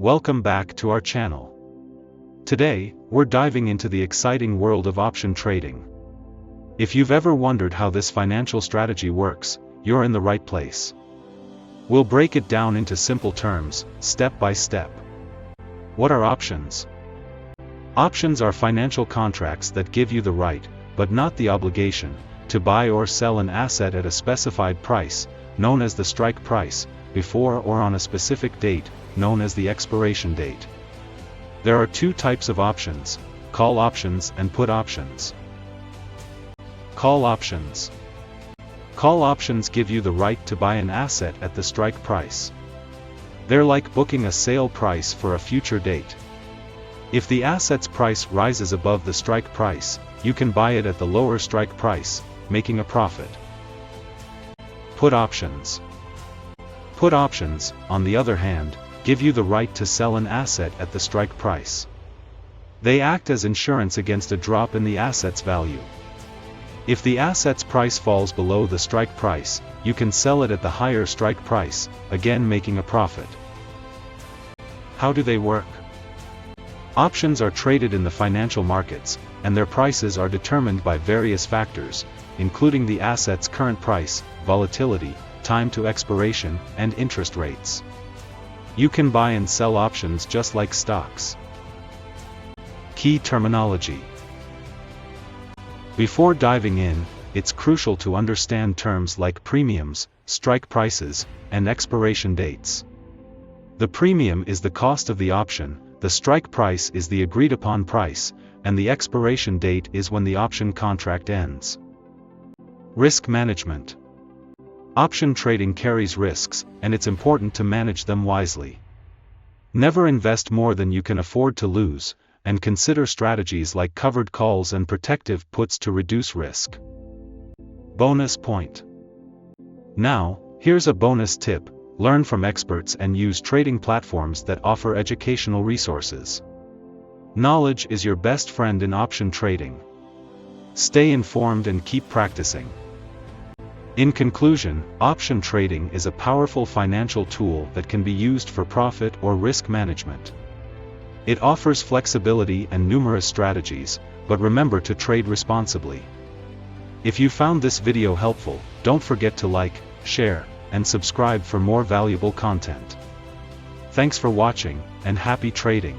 Welcome back to our channel. Today, we're diving into the exciting world of option trading. If you've ever wondered how this financial strategy works, you're in the right place. We'll break it down into simple terms, step by step. What are options? Options are financial contracts that give you the right, but not the obligation, to buy or sell an asset at a specified price, known as the strike price, before or on a specific date, known as the expiration date. There are two types of options: call options and put options. Call options. Call options give you the right to buy an asset at the strike price. They're like booking a sale price for a future date. If the asset's price rises above the strike price, you can buy it at the lower strike price, making a profit. Put options. Put options, on the other hand, give you the right to sell an asset at the strike price. They act as insurance against a drop in the asset's value. If the asset's price falls below the strike price, you can sell it at the higher strike price, again making a profit. How do they work? Options are traded in the financial markets, and their prices are determined by various factors, including the asset's current price, volatility, time to expiration, and interest rates. You can buy and sell options just like stocks. Key terminology. Before diving in, it's crucial to understand terms like premiums, strike prices, and expiration dates. The premium is the cost of the option, the strike price is the agreed-upon price, and the expiration date is when the option contract ends. Risk management. Option trading carries risks, and it's important to manage them wisely. Never invest more than you can afford to lose, and consider strategies like covered calls and protective puts to reduce risk. Bonus point. Now, here's a bonus tip: learn from experts and use trading platforms that offer educational resources. Knowledge is your best friend in option trading. Stay informed and keep practicing. In conclusion, option trading is a powerful financial tool that can be used for profit or risk management. It offers flexibility and numerous strategies, but remember to trade responsibly. If you found this video helpful, don't forget to like, share, and subscribe for more valuable content. Thanks for watching, and happy trading!